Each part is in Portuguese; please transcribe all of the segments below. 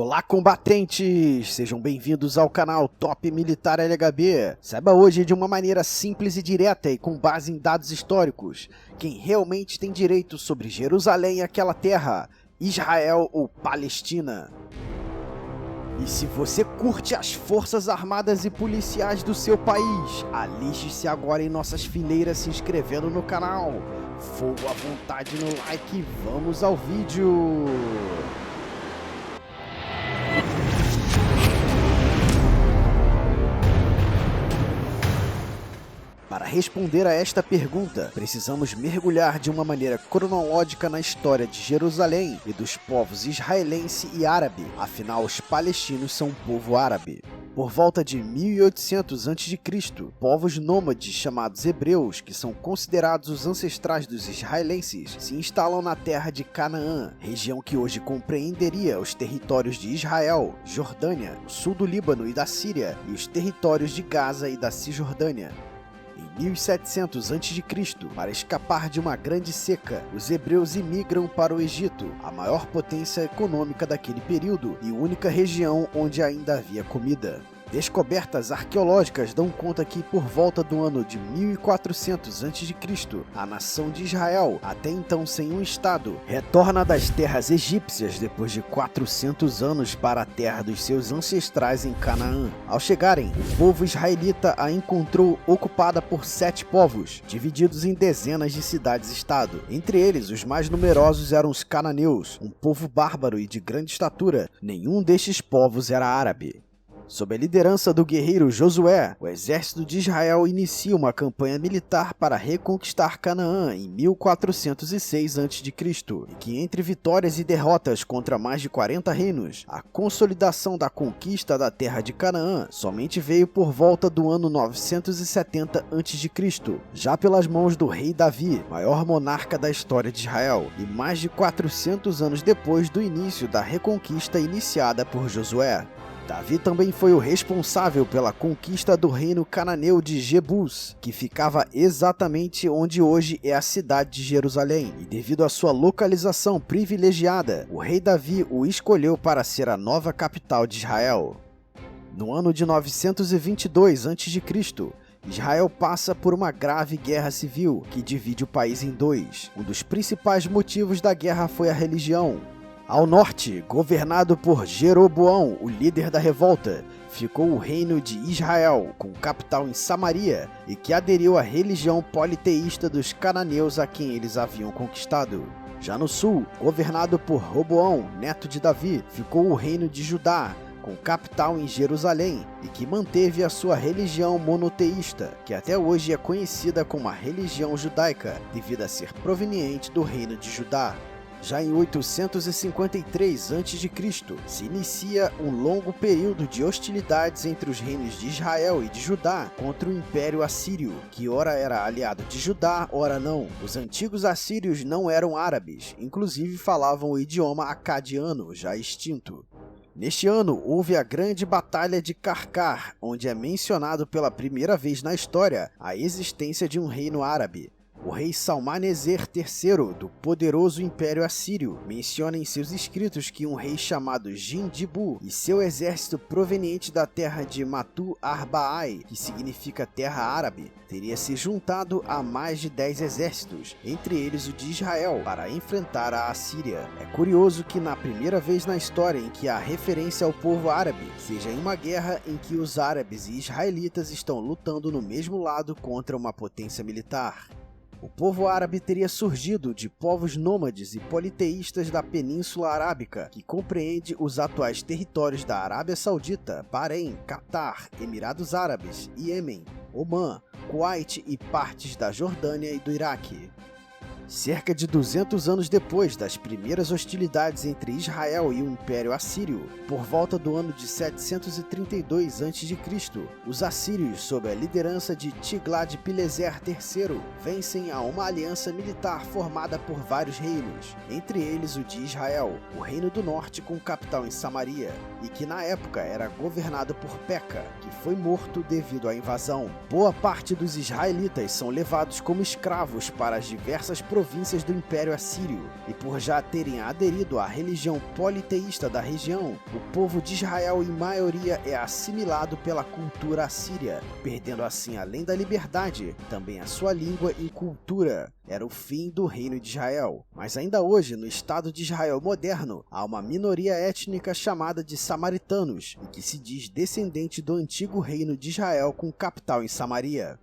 Olá, combatentes! Sejam bem-vindos ao canal Top Militar LHB. Saiba hoje de uma maneira simples e direta e com base em dados históricos quem realmente tem direito sobre Jerusalém e aquela terra, Israel ou Palestina. E se você curte as forças armadas e policiais do seu país, aliste-se agora em nossas fileiras se inscrevendo no canal. Fogo à vontade no like e vamos ao vídeo! Para responder a esta pergunta, precisamos mergulhar de uma maneira cronológica na história de Jerusalém e dos povos israelense e árabe, afinal os palestinos são um povo árabe. Por volta de 1800 a.C., povos nômades chamados hebreus, que são considerados os ancestrais dos israelenses, se instalam na terra de Canaã, região que hoje compreenderia os territórios de Israel, Jordânia, o sul do Líbano e da Síria e os territórios de Gaza e da Cisjordânia. Em 1700 a.C., para escapar de uma grande seca, os hebreus imigram para o Egito, a maior potência econômica daquele período e única região onde ainda havia comida. Descobertas arqueológicas dão conta que por volta do ano de 1400 a.C., a nação de Israel, até então sem um estado, retorna das terras egípcias depois de 400 anos para a terra dos seus ancestrais em Canaã. Ao chegarem, o povo israelita a encontrou ocupada por 7 povos, divididos em dezenas de cidades-estado. Entre eles, os mais numerosos eram os cananeus, um povo bárbaro e de grande estatura. Nenhum destes povos era árabe. Sob a liderança do guerreiro Josué, o exército de Israel inicia uma campanha militar para reconquistar Canaã em 1406 a.C., e que entre vitórias e derrotas contra mais de 40 reinos, a consolidação da conquista da terra de Canaã somente veio por volta do ano 970 a.C., já pelas mãos do rei Davi, maior monarca da história de Israel, e mais de 400 anos depois do início da reconquista iniciada por Josué. Davi também foi o responsável pela conquista do reino cananeu de Jebus, que ficava exatamente onde hoje é a cidade de Jerusalém, e devido à sua localização privilegiada, o rei Davi o escolheu para ser a nova capital de Israel. No ano de 922 a.C., Israel passa por uma grave guerra civil que divide o país em dois. Um dos principais motivos da guerra foi a religião. Ao norte, governado por Jeroboão, o líder da revolta, ficou o reino de Israel, com capital em Samaria, e que aderiu à religião politeísta dos cananeus a quem eles haviam conquistado. Já no sul, governado por Roboão, neto de Davi, ficou o reino de Judá, com capital em Jerusalém, e que manteve a sua religião monoteísta, que até hoje é conhecida como a religião judaica, devido a ser proveniente do reino de Judá. Já em 853 a.C., se inicia um longo período de hostilidades entre os reinos de Israel e de Judá contra o Império Assírio, que ora era aliado de Judá, ora não. Os antigos assírios não eram árabes, inclusive falavam o idioma acadiano, já extinto. Neste ano, houve a Grande Batalha de Karkar, onde é mencionado pela primeira vez na história a existência de um reino árabe. O rei Salmaneser III, do poderoso Império Assírio, menciona em seus escritos que um rei chamado Jindibu e seu exército proveniente da terra de Matu Arbaai, que significa terra árabe, teria se juntado a mais de 10 exércitos, entre eles o de Israel, para enfrentar a Assíria. É curioso que na primeira vez na história em que há referência ao povo árabe, seja em uma guerra em que os árabes e israelitas estão lutando no mesmo lado contra uma potência militar. O povo árabe teria surgido de povos nômades e politeístas da Península Arábica, que compreende os atuais territórios da Arábia Saudita, Bahrein, Catar, Emirados Árabes, Iêmen, Omã, Kuwait e partes da Jordânia e do Iraque. Cerca de 200 anos depois das primeiras hostilidades entre Israel e o Império Assírio, por volta do ano de 732 a.C., os assírios, sob a liderança de Tiglat-Pileser III, vencem a uma aliança militar formada por vários reinos, entre eles o de Israel, o Reino do Norte com capital em Samaria, e que na época era governado por Peca, que foi morto devido à invasão. Boa parte dos israelitas são levados como escravos para as diversas províncias províncias do Império Assírio, e por já terem aderido à religião politeísta da região, o povo de Israel em maioria é assimilado pela cultura assíria, perdendo assim, além da liberdade, também a sua língua e cultura. Era o fim do reino de Israel. Mas ainda hoje, no Estado de Israel moderno, há uma minoria étnica chamada de samaritanos, e que se diz descendente do antigo reino de Israel com capital em Samaria.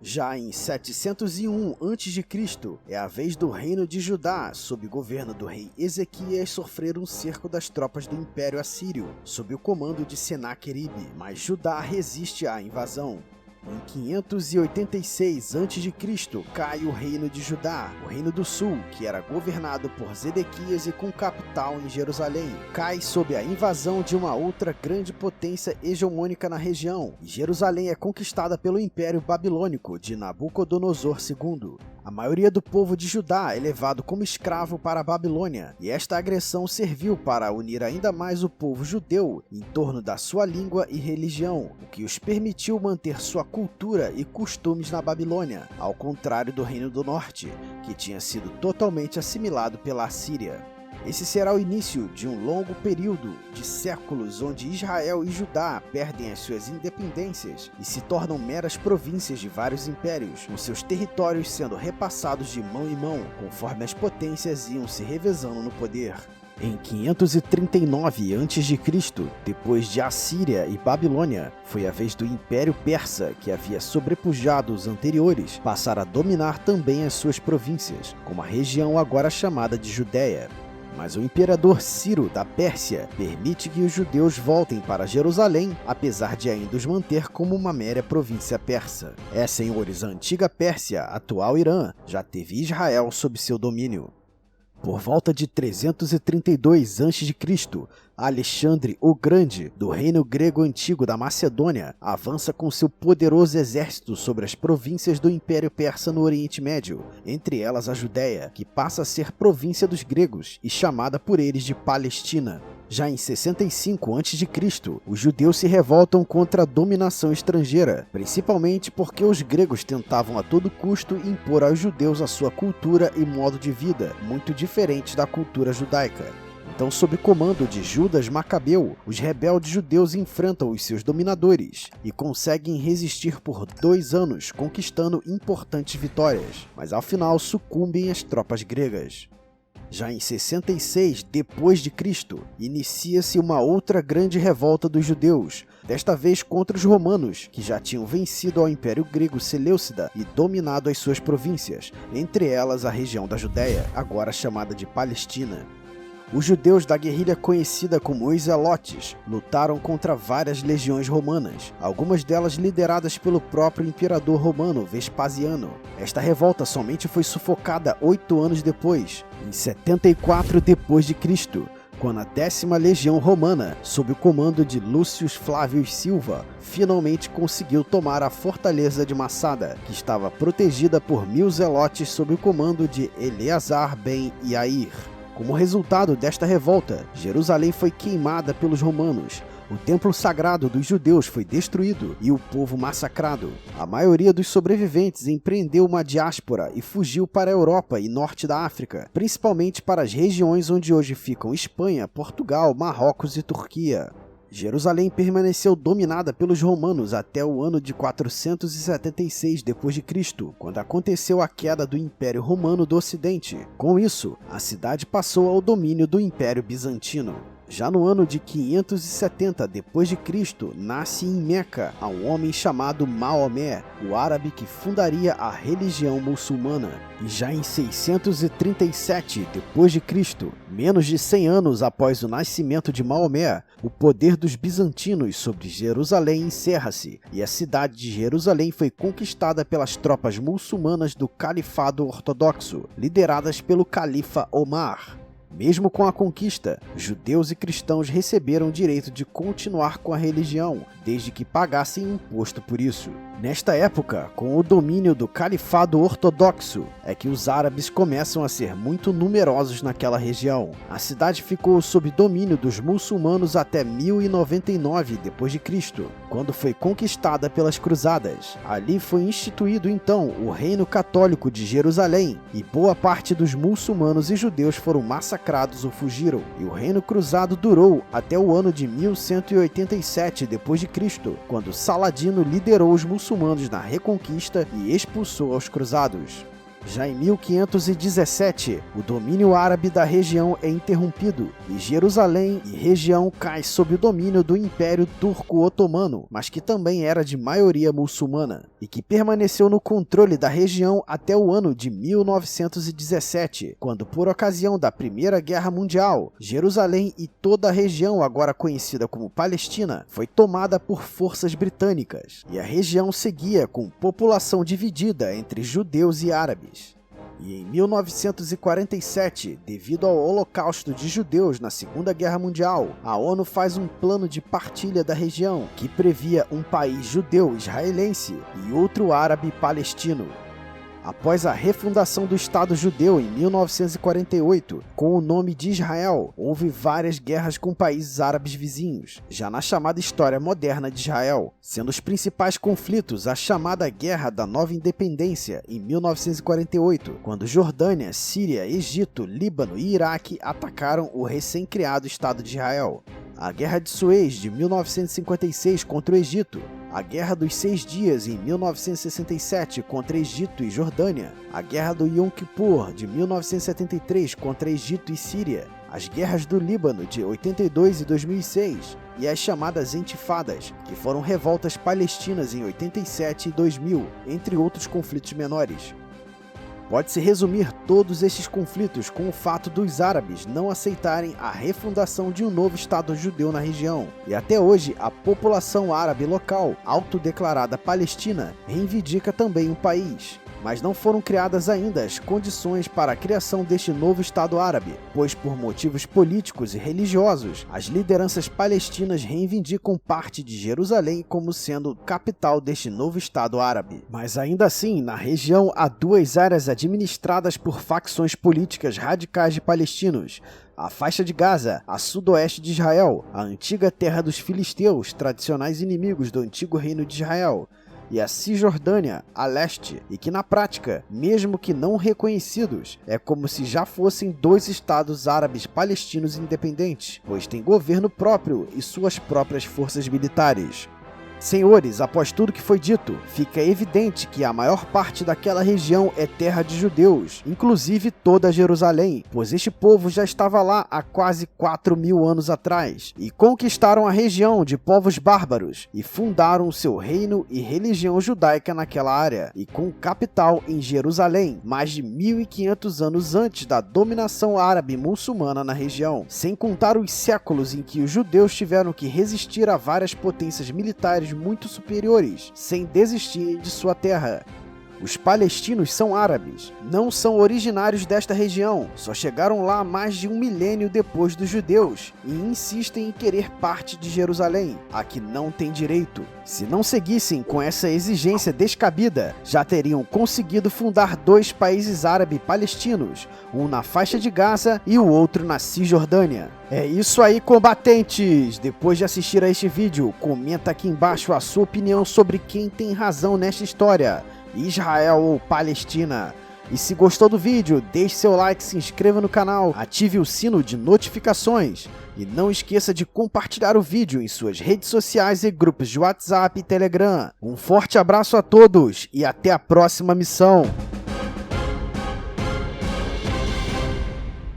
Já em 701 a.C., é a vez do reino de Judá, sob governo do rei Ezequias, sofrer um cerco das tropas do Império Assírio, sob o comando de Senaqueribe, mas Judá resiste à invasão. Em 586 a.C., cai o reino de Judá, o reino do sul, que era governado por Zedequias e com capital em Jerusalém. Cai sob a invasão de uma outra grande potência hegemônica na região, e Jerusalém é conquistada pelo Império Babilônico de Nabucodonosor II. A maioria do povo de Judá é levado como escravo para a Babilônia, e esta agressão serviu para unir ainda mais o povo judeu em torno da sua língua e religião, o que os permitiu manter sua cultura e costumes na Babilônia, ao contrário do Reino do Norte, que tinha sido totalmente assimilado pela Assíria. Esse será o início de um longo período de séculos onde Israel e Judá perdem as suas independências e se tornam meras províncias de vários impérios, com seus territórios sendo repassados de mão em mão, conforme as potências iam se revezando no poder. Em 539 a.C., depois de Assíria e Babilônia, foi a vez do Império Persa, que havia sobrepujado os anteriores, passar a dominar também as suas províncias, como a região agora chamada de Judéia. Mas o imperador Ciro da Pérsia permite que os judeus voltem para Jerusalém, apesar de ainda os manter como uma mera província persa. Senhores, a antiga Pérsia, atual Irã, já teve Israel sob seu domínio. Por volta de 332 a.C., Alexandre o Grande, do reino grego antigo da Macedônia, avança com seu poderoso exército sobre as províncias do Império Persa no Oriente Médio, entre elas a Judéia, que passa a ser província dos gregos e chamada por eles de Palestina. Já em 65 a.C., os judeus se revoltam contra a dominação estrangeira, principalmente porque os gregos tentavam a todo custo impor aos judeus a sua cultura e modo de vida, muito diferente da cultura judaica. Então, sob comando de Judas Macabeu, os rebeldes judeus enfrentam os seus dominadores e conseguem resistir por 2 anos, conquistando importantes vitórias, mas ao final sucumbem às tropas gregas. Já em 66 d.C., inicia-se uma outra grande revolta dos judeus, desta vez contra os romanos, que já tinham vencido ao Império Grego Seleucida e dominado as suas províncias, entre elas a região da Judéia, agora chamada de Palestina. Os judeus da guerrilha conhecida como os Zelotes lutaram contra várias legiões romanas, algumas delas lideradas pelo próprio imperador romano Vespasiano. Esta revolta somente foi sufocada 8 anos depois, em 74 d.C., quando a 10ª Legião Romana, sob o comando de Lúcio Flávio Silva, finalmente conseguiu tomar a fortaleza de Massada, que estava protegida por 1000 zelotes sob o comando de Eleazar ben Yair. Como resultado desta revolta, Jerusalém foi queimada pelos romanos, o templo sagrado dos judeus foi destruído e o povo massacrado. A maioria dos sobreviventes empreendeu uma diáspora e fugiu para a Europa e norte da África, principalmente para as regiões onde hoje ficam Espanha, Portugal, Marrocos e Turquia. Jerusalém permaneceu dominada pelos romanos até o ano de 476 d.C., quando aconteceu a queda do Império Romano do Ocidente. Com isso, a cidade passou ao domínio do Império Bizantino. Já no ano de 570 d.C., nasce em Meca um homem chamado Maomé, o árabe que fundaria a religião muçulmana. E já em 637 d.C., menos de 100 anos após o nascimento de Maomé, o poder dos bizantinos sobre Jerusalém encerra-se, e a cidade de Jerusalém foi conquistada pelas tropas muçulmanas do Califado Ortodoxo, lideradas pelo Califa Omar. Mesmo com a conquista, judeus e cristãos receberam o direito de continuar com a religião, desde que pagassem imposto por isso. Nesta época, com o domínio do Califado Ortodoxo, é que os árabes começam a ser muito numerosos naquela região. A cidade ficou sob domínio dos muçulmanos até 1099 d.C., quando foi conquistada pelas Cruzadas. Ali foi instituído então o Reino Católico de Jerusalém, e boa parte dos muçulmanos e judeus foram massacrados ou fugiram, e o Reino Cruzado durou até o ano de 1187 d.C., quando Saladino liderou os muçulmanos na Reconquista e expulsou aos cruzados. Já em 1517, o domínio árabe da região é interrompido e Jerusalém e região cai sob o domínio do Império Turco-Otomano, mas que também era de maioria muçulmana, e que permaneceu no controle da região até o ano de 1917, quando, por ocasião da Primeira Guerra Mundial, Jerusalém e toda a região agora conhecida como Palestina foi tomada por forças britânicas, e a região seguia com população dividida entre judeus e árabes. E em 1947, devido ao holocausto de judeus na Segunda Guerra Mundial, a ONU faz um plano de partilha da região, que previa um país judeu israelense e outro árabe palestino. Após a refundação do Estado judeu em 1948, com o nome de Israel, houve várias guerras com países árabes vizinhos, já na chamada história moderna de Israel, sendo os principais conflitos a chamada Guerra da Nova Independência, em 1948, quando Jordânia, Síria, Egito, Líbano e Iraque atacaram o recém-criado Estado de Israel. A Guerra de Suez, de 1956, contra o Egito. A Guerra dos 6 Dias, em 1967, contra Egito e Jordânia. A Guerra do Yom Kippur, de 1973, contra Egito e Síria. As Guerras do Líbano, de 82 e 2006. E as chamadas Intifadas, que foram revoltas palestinas em 87 e 2000, entre outros conflitos menores. Pode-se resumir todos estes conflitos com o fato dos árabes não aceitarem a refundação de um novo Estado judeu na região, e até hoje a população árabe local, autodeclarada palestina, reivindica também um país. Mas não foram criadas ainda as condições para a criação deste novo Estado árabe, pois por motivos políticos e religiosos, as lideranças palestinas reivindicam parte de Jerusalém como sendo capital deste novo Estado árabe. Mas ainda assim, na região há duas áreas administradas por facções políticas radicais de palestinos: a faixa de Gaza, a sudoeste de Israel, a antiga terra dos filisteus, tradicionais inimigos do antigo reino de Israel, e a Cisjordânia, a leste, e que na prática, mesmo que não reconhecidos, é como se já fossem dois estados árabes palestinos independentes, pois têm governo próprio e suas próprias forças militares. Senhores, após tudo que foi dito, fica evidente que a maior parte daquela região é terra de judeus, inclusive toda Jerusalém, pois este povo já estava lá há quase 4.000 anos atrás, e conquistaram a região de povos bárbaros, e fundaram seu reino e religião judaica naquela área, e com capital em Jerusalém, mais de 1.500 anos antes da dominação árabe muçulmana na região, sem contar os séculos em que os judeus tiveram que resistir a várias potências militares muito superiores, sem desistir de sua terra. Os palestinos são árabes, não são originários desta região, só chegaram lá mais de 1 milênio depois dos judeus e insistem em querer parte de Jerusalém, a que não tem direito. Se não seguissem com essa exigência descabida, já teriam conseguido fundar dois países árabes palestinos, um na faixa de Gaza e o outro na Cisjordânia. É isso aí, combatentes! Depois de assistir a este vídeo, comenta aqui embaixo a sua opinião sobre quem tem razão nesta história, Israel ou Palestina. E se gostou do vídeo, deixe seu like, se inscreva no canal, ative o sino de notificações e não esqueça de compartilhar o vídeo em suas redes sociais e grupos de WhatsApp e Telegram. Um forte abraço a todos e até a próxima missão!